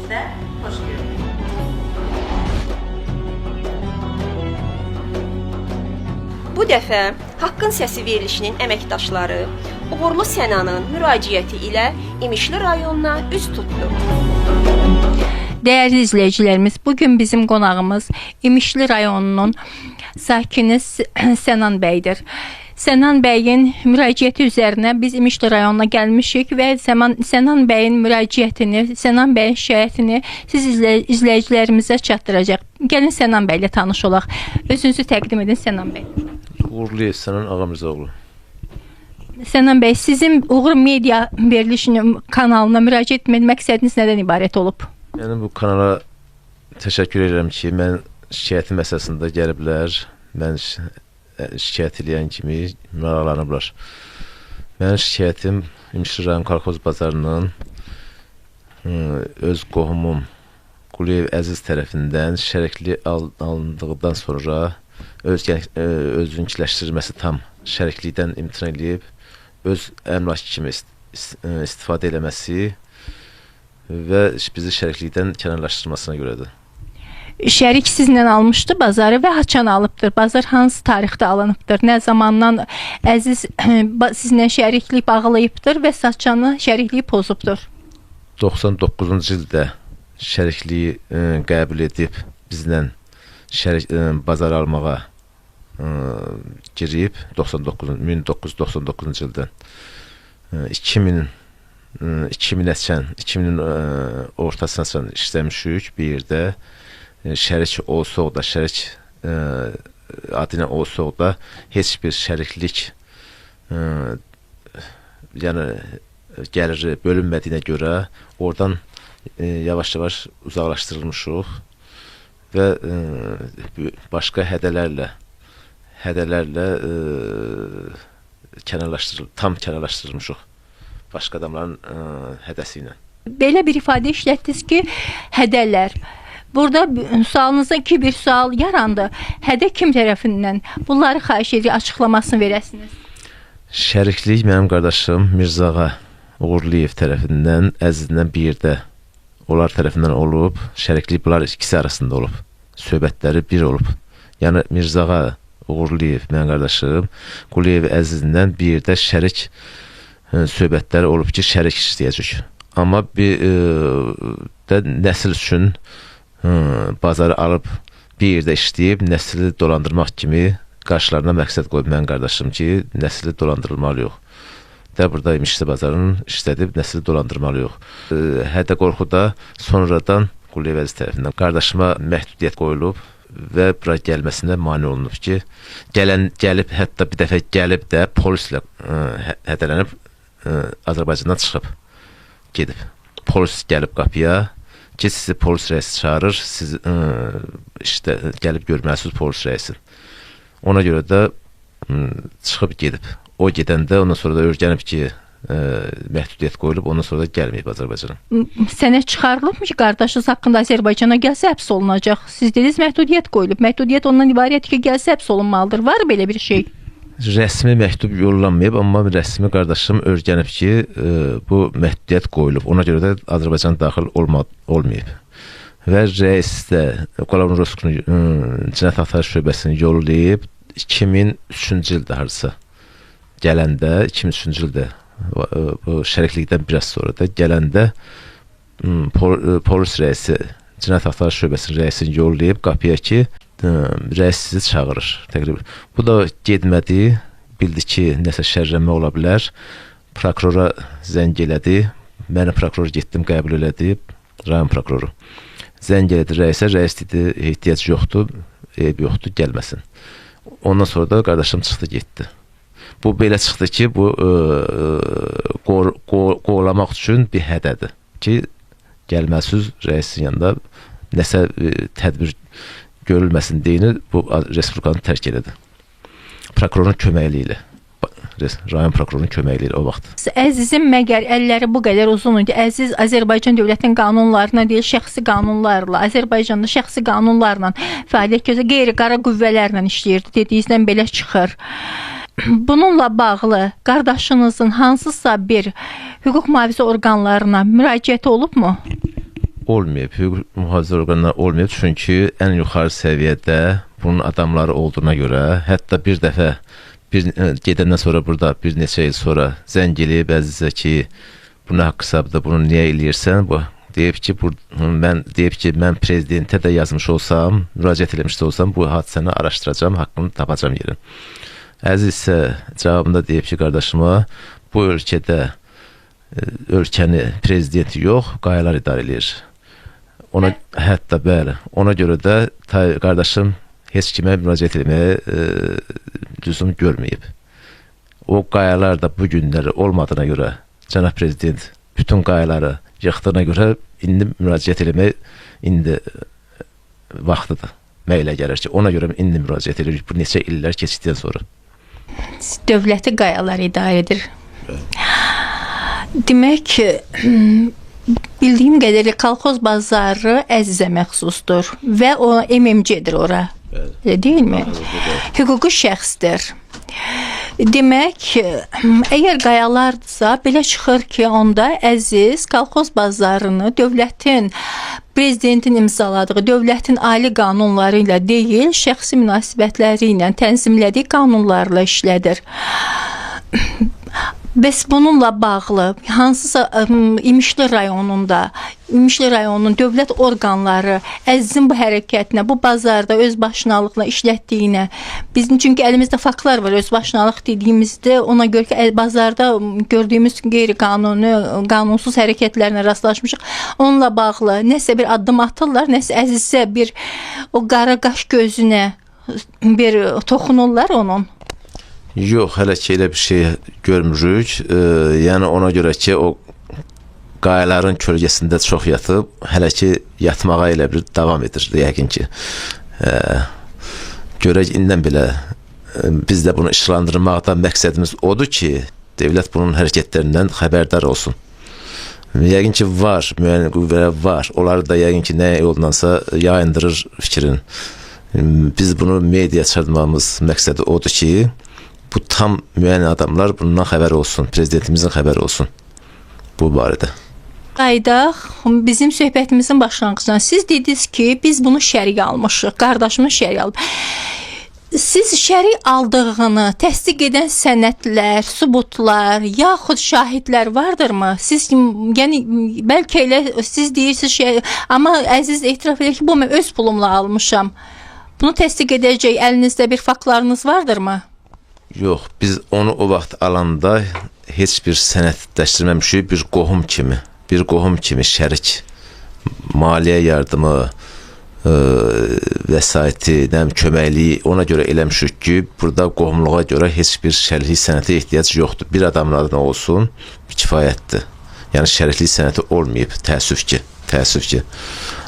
verilişimizdə xoş gördük. Bu dəfə Haqqın Səsi verilişinin əməkdaşları Uğurlu Sənanın müraciəti ilə İmişli rayonuna üz tutdu. Değerli izleyicilerimiz, bugün bizim qonağımız İmişli rayonunun sakini Sənan bəydir. Sənan bəyin müraciəti üzərinə biz İmişli rayonuna gəlmişik və Sənan bəyin müraciətini, Sənan bəyin şikayətini siz izləyicilərimizə çatdıracaq. Gəlin Sənan bəylə tanış olaq. Özünüzü təqdim edin Sənan bəy. Uğurlu Sənan Ağamırzaoğlu. Sənan bəy, sizin Uğur Media verilişinin kanalına müraciət etmək məqsədiniz nədən ibarət olub? Yəni bu kanala təşəkkür edirəm ki, mən şikayətim əsasında gəliblər. Mən şikayət edən kimi maraqlanıblar. Mənim şikayətim İmişli rayon Kolxoz bazarının öz qohumum Quliyev Əziz tərəfindən şərikli alındıqdan sonra özünkiləşdirməsi tam şəriklikdən imtina edib öz əmlak kimi istifadə eləməsi və bizi şəriklikdən kənarlaşdırmasına görədir. Şərik sizlə almışdı bazarı və haçan alıbdır? Bazar hansı tarixdə alınıbdır? Nə zamandan Əziz sizlə şəriklik bağlayıbdır və saçanı şərikliyi pozubdur? 99-cu ildə şərikliyi qəbul edib bizlə bazar almağa girib 1999-cu ildən 2000-in ortasına işləmişik bir yerdə. Şərik olsaq da, şərik adına olsaq da heç bir şəriklik yəni gəliri bölünmədiyinə görə oradan yavaş-yavaş uzaqlaşdırılmışıq və başqa hədələrlə tam kənarlaşdırılmışıq başqa adamların hədəsi ilə. Belə bir ifadə işlətdiniz ki, hədələr. Burada sualınızda bir sual yarandı. Hədə kim tərəfindən? Bunları xahiş edir, açıqlamasını verəsiniz. Şəriklik mənim qardaşım Mirzağa Uğurluyev tərəfindən, Əzizdən bir yerdə onlar tərəfindən olub. Şəriklik bunlar ikisi arasında olub. Söhbətləri bir olub. Yəni Mirzağa Uğurluyev mənim qardaşım Quliyev Əzizdən bir yerdə şərik söhbətləri olub ki, şərik istəyəcək. Amma bir də nəsil üçün bazarı alıb bir yerdə işləyib nəsli dolandırmaq kimi qarşılarına məqsəd qoyub mənim qardaşım ki, nəsli dolandırılmalıyıq. Və burada İmişli bazarının işlədib nəsli dolandırmalıyıq. Hədə qorxuda sonradan Quliyev Əziz tərəfindən qardaşıma məhdudiyyət qoyulub və bura gəlməsinə mane olunub ki, gəlib, hətta bir dəfə gəlib də polislə hədələnib Azərbaycandan çıxıb, gedib. Polis gəlib qapıya ki, sizi polis rəisi çağırır, siz gəlib görməlisiniz polis rəisin. Ona görə də çıxıb gedib. O gedəndə ondan sonra da öyrənib ki, məhdudiyyət qoyulub, ondan sonra da gəlməyib Azərbaycana. Sənə çıxarılıbmı ki, qardaşınız haqqında Azərbaycana gəlsə həbs olunacaq? Siz dediniz məhdudiyyət qoyulub. Məhdudiyyət ondan ibarət ki, gəlsə həbs olunmalıdır. Var belə bir şey? Rəsmi məktub yollanmayıb, amma rəsmi qardaşım öyrənib ki, bu məhdudiyyət qoyulub. Ona görə də Azərbaycan daxil olmayıb. Və rəis də Qolavroskun Cinayət Axtarış şöbəsini yollayıb 2003-cü ildə harca gələndə, 2003-cü ildə bu şəriklikdən biraz sonra da gələndə polis rəisi Cinayət Axtarış şöbəsinin rəisini yollayıb qapıya ki, rəis sizi çağırır. Təqribən. Bu da getmədi, bildi ki, nəsə şərrənmə ola bilər. Prokurora zəng elədi. Məni prokuror getdim, qəbul elədi. Rayon prokuroru. Zəng elədi rəisə. Rəis dedi, ehtiyac yoxdur, eyb yoxdur, gəlməsin. Ondan sonra da qardaşım çıxdı, getdi. Bu belə çıxdı ki, bu qovlamaq üçün bir hədədir ki, gəlməsiz rəisin yanında nəsə tədbir görülməsin deyini bu Respublikanı tərk elədi. Prokurorun köməkliyi ilə. Rayon prokurorunun köməkliyi ilə o vaxt. Əzizin məgər əlləri bu qədər uzun idi. Əziz Azərbaycan dövlətinin qanunlarına deyil, şəxsi qanunlarla, Azərbaycanda şəxsi qanunlarla fəaliyyət göstərən qeyri-qara qüvvələrlə işləyirdi. Dediyinizdən belə çıxır. Bununla bağlı qardaşınızın hansısa bir hüquq mühafizə orqanlarına müraciəti olubmu? olmayıb, hüquq mühafizə orqanları olmayıb, çünki ən yuxarı səviyyədə bunun adamları olduğuna görə, hətta bir dəfə gedəndən sonra burada bir neçə il sonra zəng eləyib əzizə ki, bu nə haqq hesabda, bunu niyə eləyirsən? Bu deyib ki, mən prezidentə də yazmış olsam, müraciət eləmiş olsam, bu hadisəni araşdıracağam, haqqını tapacağam yerin. Əziz isə cavabında deyib ki, qardaşıma, bu ölkədə ölkəni prezidenti yox, qayalar idarə edir. Hətta bəli, ona görə də qardaşım heç kimə müraciət etməyə lüzum görməyib. O qayalar da bu günləri olmadığına görə cənab prezident bütün qayaları yıxdığına görə indi müraciət etmək indi vaxtıdır. Mənə elə gəlir ki, ona görə indi müraciət edirik bu neçə illər keçdikdən sonra. Dövləti qayalar idarə edir. Demək, bildiyim qədərilə kolxoz bazarı Əzizə məxsusdur və o MMC-dir ora. Elə deyilmi? Hüquqi şəxsdir. Demək, əgər qayalardırsa, belə çıxır ki, onda Əziz kolxoz bazarını dövlətin, prezidentin imzaladığı dövlətin ali qanunları ilə deyil, şəxsi münasibətləri ilə tənzimlədiyi qanunlarla işlədir. Bəs bununla bağlı hansısa İmişli rayonunun dövlət orqanları Əzizin bu hərəkətinə, bu bazarda özbaşınalığına işlətdiyinə, bizim çünki əlimizdə faktlar var, özbaşınalıq dediyimizdə ona görə ki, bazarda gördüyümüz qeyri-qanuni, qanunsuz hərəkətlərlə rastlaşmışıq. Onunla bağlı nəsə bir addım atırlar, nəsə Əzizə bir o qara qaş gözünə bir toxunurlar onun. Yox, hələ ki elə bir şey görmürük. Yəni ona görə ki, o qayaların kölgəsində çox yatıb, hələ ki yatmağa elə bir davam edir, yəqin ki. Görək, indən belə biz də bunu işlandırmaqda məqsədimiz odur ki, devlət bunun hərəkətlərindən xəbərdar olsun. Yəqin ki, var, müəyyən qüvvələr var. Onları da yəqin ki, nə yoldansa yayındırır fikrin. Biz bunu media çıxartmamız məqsədi odur ki, bu tam müəyyən adamlar bundan xəbər olsun, prezidentimizin xəbəri olsun bu barədə. Qaydaq, bizim söhbətimizin başlanğıcından siz dediniz ki, biz bunu şərik almışıq, qardaşımız şərik alıb. Siz şərik aldığını təsdiq edən sənədlər, sübutlar, yaxud şahidlər vardırmı? Siz, yəni, bəlkə elə siz deyirsiniz, amma Əziz etiraf edir ki, bu mən öz pulumla almışam. Bunu təsdiq edəcək əlinizdə bir faktlarınız vardırmı? Yox, biz onu o vaxt alanda heç bir sənədləşdirməmişik, bir qohum kimi şərik, maliyyə yardımı, vəsaiti, köməkliyi ona görə eləmişik ki, burada qohumluğa görə heç bir şəriklik sənəti ehtiyac yoxdur. Bir adamlardan olsun, kifayətdir. Yəni şəriklik sənəti olmayıb, təəssüf ki.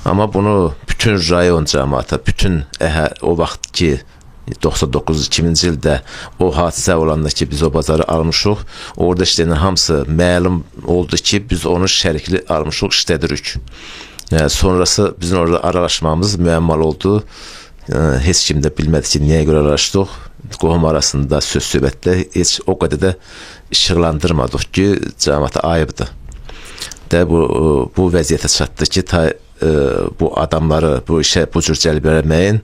Amma bunu bütün rayon cəmaata, bütün o vaxt ki, 99-2000-ci ildə o hadisə olanda ki, biz o bazarı almışıq, orada işləyən hamısı məlum oldu ki, biz onu şərikli almışıq, işlədirik. Sonrası bizim orada aralaşmamız müəmmal oldu. Heç kim də bilmədi ki, niyə görə aralaşdıq. Qohum arasında söz-söhbətdə heç o qədər də işıqlandırmadıq ki, cəmaata ayıbdır. Bu vəziyyətə çatdı ki, bu adamları bu işə bu cür cəlb eləməyin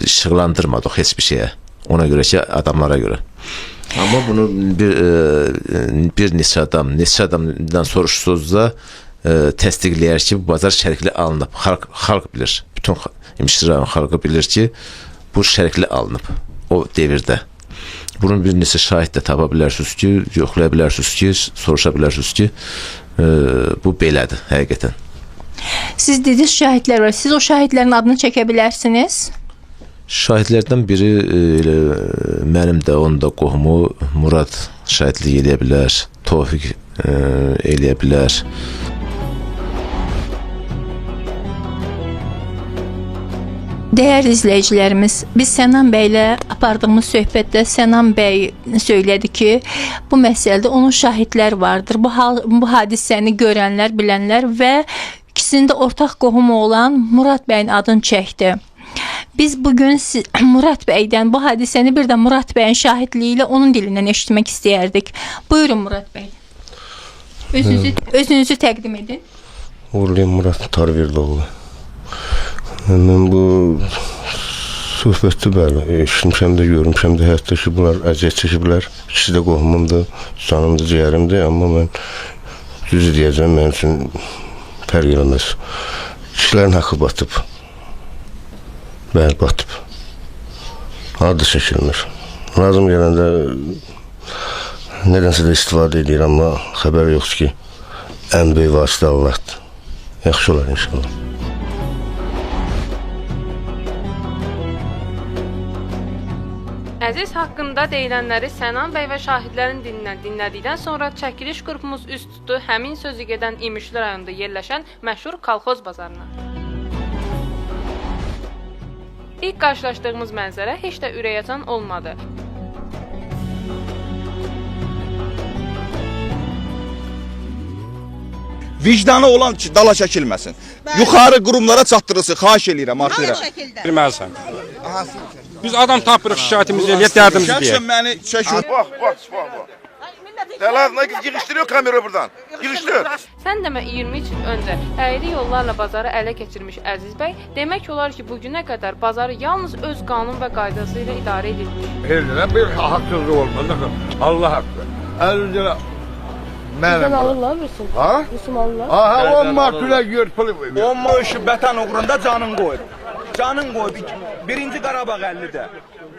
işıqlandırmadıq heç bir şeyə. Ona görə ki, adamlara görə. Amma bunu bir neçə adamdan soruşsuzda təsdiqləyər ki, bu bazar şərikli alınıb. Xalq bilir, bütün İmişli rayon xalqı bilir ki, bu şərikli alınıb o devirdə. Bunun bir neçə şahid də tapa bilərsiniz ki, yoxlaya bilərsiniz ki, soruşa bilərsiniz ki, bu belədir, həqiqətən. Siz dediniz şahidlər var. Siz o şahidlərin adını çəkə bilərsiniz? Şahidlərdən biri mənim də onun da qohumu Murad şahidlik eləyə bilər, Tofiq eləyə bilər. Dəyərli izləyicilərimiz, biz Sənan bəylə apardığımız söhbətdə Sənan bəy söylədi ki, bu məsələdə onun şahidlər vardır. Bu hadisəni görənlər, bilənlər və ikisinin də ortaq qohumu olan Murad bəyin adını çəkdi. Biz bugün Murad bəydən bu hadisəni bir də Murad bəyin şahidliyi ilə onun dilindən eşitmək istəyərdik. Buyurun Murad bəy. Özünüzü təqdim edin. Uğurluyum Murat Tarverdoğlu. Mən bu söhbətdə bəli, eşitmişəm də, görmüşəm də, hətta ki, bunlar əziyyət çəkiblər. İkisi də qohumumdur, canımdır, ciyərimdir, amma mən düzü deyəcəm, mənim üçün fərq eləməz. Kişilərin haqqı batıb. Bəli, batıb. Adı çəkilmir. Lazım gələndə nədənsə də istifadə edir, amma xəbər yoxdur ki, ən böyük vasitə Allahdır. Yaxşı olar inşallah. Əziz haqqında deyilənləri Sənan bəy və şahidlərin dilindən dinlədikdən sonra çəkiliş qrupumuz üst tutdu həmin sözü gedən İmişli rayonunda yerləşən məşhur kolxoz bazarına. İlk qarşılaşdığımız mənzərə heç də ürəkaçan olmadı. Vicdanı olan ki, dala çəkilməsin. Yuxarı qurumlara çatdırılsın, xahiş eləyirəm artıq. Bilməlisən. Biz adam tapırıq, şikayətimizi eləyək, dərdimizi deyək. Şəxsən məni çəkin. Bax. Telazına yığışdırıyor kamera buradan. Yığışdır. Sən demə 23 il öncə əyri yollarla bazarı ələ keçirmiş Əziz bəy, demək olar ki, bu günə qədər bazarı yalnız öz qanun və qaydası ilə idarə edilmiş. Eline bir haksızlık olmadı. Allah hakkı. Elinde benim. alırlar, Rüsum. Ha? Rüsum alırlar. Aha 10 martına yırtılıb. O işi vətən uğrunda canın qoyur. Canın qoyur. Birinci Qarabağ 50-də.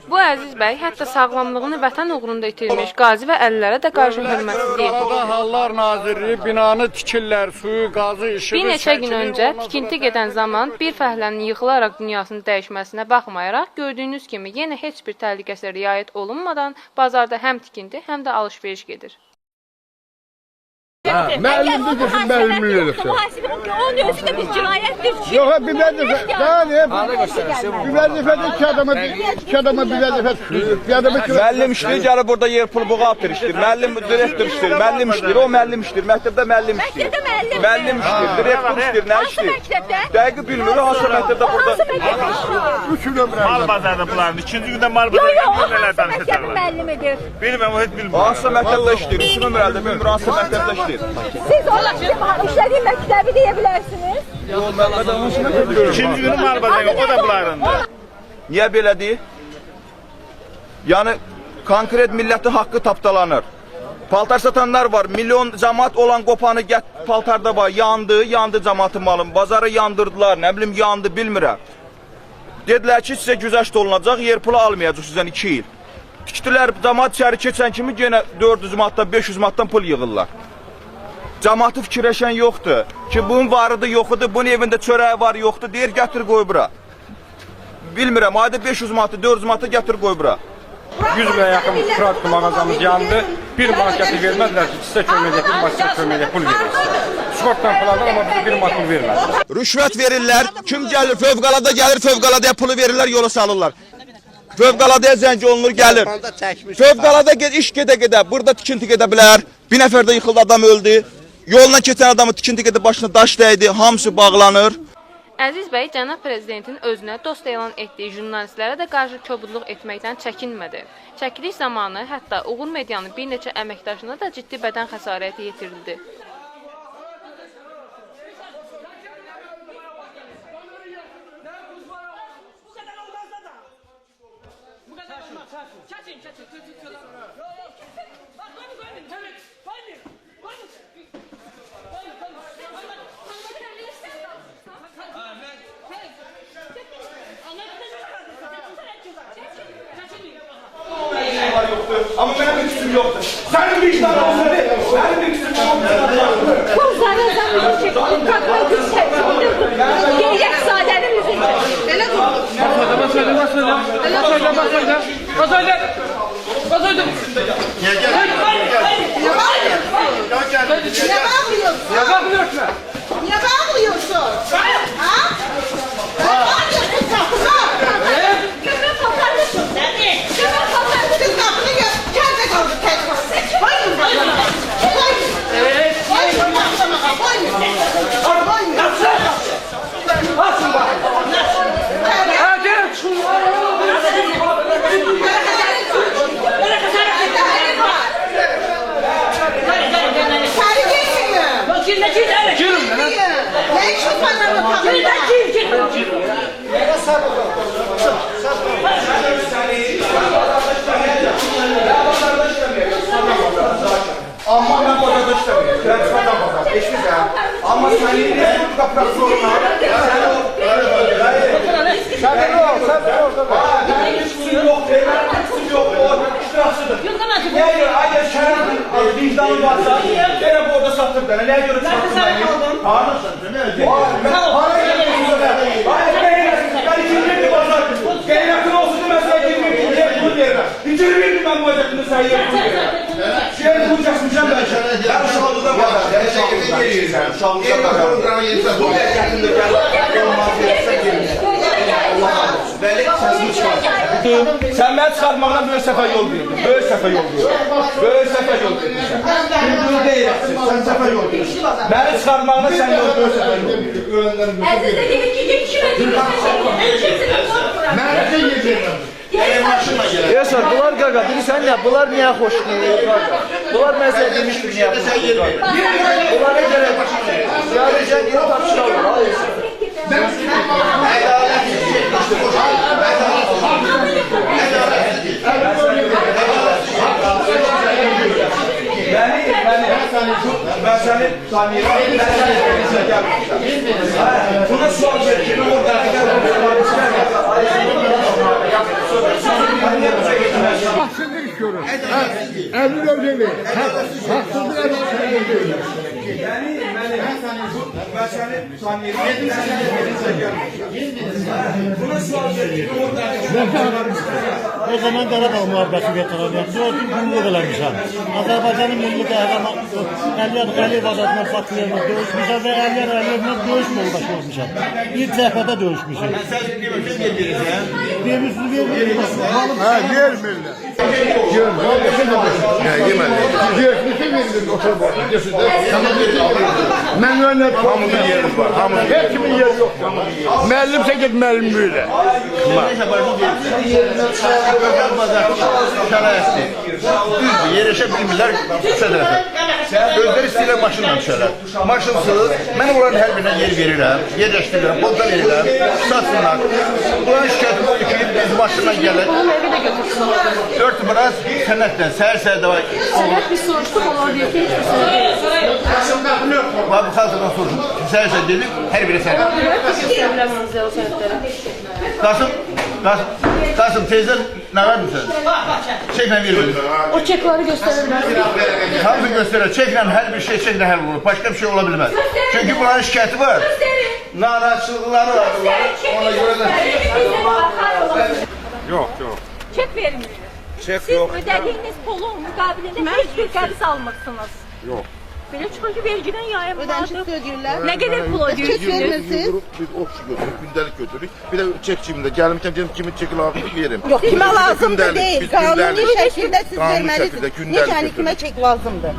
Bu Əziz bəy hətta sağlamlığını vətən uğrunda itirmiş qazi və əllərə də qarşı hörmətsizlik etmiş. Hallar Nazirliyi binanı tikirlər, suyu, qazı, işığı... Bir neçə gün öncə tikinti gedən zaman bir fəhlənin yıxılaraq dünyasının dəyişməsinə baxmayaraq, gördüyünüz kimi yenə heç bir təhlükəsə riayət olunmadan bazarda həm tikinti, həm də alış-veriş gedir. Müəllim deyirsin, müəllim deyirsin. Onun özü də bir cinayətdir. Yox, bir vəzifə. Bir vəzifədə iki adama bir vəzifə düşür. Bir adama iki Müəllim işləyir, gəlib burada yer pul buğaltır işləyir. Müəllim direktor işləyir, müəllim işləyir, o müəllim işləyir. Məktəbdə müəllim işləyir. Müəllim işləyir, direktor işləyir, nə işləyir? Dəqiq bilmir, hansı məktəbdə burada. üç nömrə. Mal bazarda bularını. İkinci gündə mal bazarda nelər danışacaqlar. Müəllim edir. Bilməm, o heç bilmir. Hansı məktəbdə işləyir? 3 nömrədə bilmir, hansı məktəbdə işləyir. Siz işlədiyi məktəbi deyə bilərsiniz. İkinci günü mal bazarda, o da bularında. Niyə belədir? Yəni, konkret millətin haqqı tapdalanır. Paltar satanlar var, milyon cəmaat olan qopanı paltarda var, yandı cəmaatın malın, bazarı yandırdılar, nə bilim yandı, bilmirəm. Dedilər ki, sizə güzəşt olunacaq, yer pulu almayacaq sizdən 2 il. Tikdilər, cəmaat içəri keçən kimi yenə 400 manatdan, 500 manatdan pul yığırlar. Cəmaatı fikirləşən yoxdur ki, bunun varıdır, yoxudur, bunun evində çörəyi var, yoxdur, deyir, gətir qoy bura. Bilmirəm, ayda 500 manatı, 400 manatı gətir qoy bura. 100 minə yaxın produkt mağazamız yandı. Bir marketi vermədilər ki, sizə kömək edək, bir marketə kömək edək, pul verir sizə. Skortdan pul alır, amma bizə bir market vermədilər. Rüşvət verirlər, kim gəlir, fövqəladə gəlir, fövqəladəyə pulu verirlər, yola salırlar. Fövqəladəyə zəng olunur, gəlir. Fövqəladə iş gedə-gedə, burada tikinti gedə bilər. Bir nəfər də yıxıldı, adam öldü. Yolla keçən adamı tikinti gedə başına daş dəydi, hamısı bağlanır. Əziz bəy cənab prezidentin özünə dost elan etdiyi jurnalistlərə də qarşı kobudluq etməkdən çəkinmədi. Çəkiliş zamanı hətta Uğur Medianın bir neçə əməkdaşına da ciddi bədən xəsarəti yetirildi. Amma mənim bir küsüm yoxdur. Sənin vicdanın olsa ne? Mənim bir küsüm yoxdur. Qolları zamanı çəkildi, qatma güz çəkildi. Qeyrək sadənin üzündə. Belə dur. Niye bağırıyorsun? Ha? Bağırıyorsun kapına. Köpək paltarlısın. Köpək paltarlısın. Siz kapını kendi kaldı tek başına. Koyun bakalım. Koyun. Koyun. Koyun. Koyun. Respublika prokuroruna. Sen yok, o iştirakçıdır. Neye göre aynen şerefin vicdanı varsa gene bu orada satır bana. Neye göre çıkarttın beni? Ben 20 pazar. Gene yakın olsun mesela 20 yer bu yerine. 20 ben bu acıktığını sayıyorum bu yerine. Şehir bulacaksın sen ben. Ben şallıda var. Ben şallıda geliyorum. Şallıda var. Bu yakında gel. Sen beni çıkartmağına böyle sefer yol verdin. Böyle sefer yol verdin. Böyle sefer yol verdin sen. Gündüz değil. Sen sefer yol verdin. Beni çıkartmağına sen yol böyle sefer yol verdin. Əzizdə deyir ki, Yaşar, bunlar qaqa, bilirsən nə? Bunlar niyə xoş deyil? Bunlar mən sənə demişdim niyə xoş deyil. Bunlara görə sadəcə yeni tapşırıq olur. Ben seni tanıyorum. Buna sual verir. Haksızlık istiyorum. Emri ödeli. Haksızlık ödeli. Ben seni tanıyorum. Buna sual verir. O zaman Qarabağ müharibəsi veteranıyam. 4 günlük eləmişəm. Azərbaycanın milli qəhrəmanı Əliyev adına Bakıyev döyüşmüşəm və Əliyevlə döyüş yoldaşı olmuşam. Bir cəbhədə döyüşmüşəm. Demişsiniz Ha, vermirlər. Geçmişi verildi otur bu. Ben öyle hamımın yerimiz var. Her kimin yeri yok. Müellimse git müellim böyle. Düzdür, yerleşe bilmirlər qısa tərəfə. Özləri istəyirlər maşınla düşərlər. Maşınsız, mən onların hər birinə yer verirəm, yerləşdirirəm, bolda verirəm, satsınlar. Bunların şikayətim oldu ki, biz maşınla gəlir. 4 biraz sənətlə, səhər-səhər də var. Sənət biz soruşduq, onlar deyir ki, heç bir sənət yox. Var bu xalqdan soruşum. Səhər-səhər dedik, hər biri sənət. Göstərirəm sizə o sənətləri. Qasım, teyzən nə vermirsən? Çəklə vermir. O çekləri göstərirəm. Hamı göstərir, çəklə hər bir şey çəklə həll olur. Başqa bir şey ola bilməz. Çünki bunların şikayəti var. Narahatçılıqları var. Ona görə də... Yok. çek vermiyor. Çek Siz yok. ödediğiniz pulun mukabilinde hiçbir kəbis almırsınız. Yok. Böyle çıkıyor ki vergiden yayın Ödemişlik ödüyorlar. Ne kadar pul ödüyorsunuz? vermesi. Biz okçu götürürük, gündelik götürürük. Bir de çekçimde gelmişken dedim kimin çeki lazım verim. Yok kime lazım da Gündelik, değil. biz Kanuni gündelik, şekilde siz kanuni vermelisiniz. şekilde gündelik Hiç yani götürürük. kime çek lazımdı.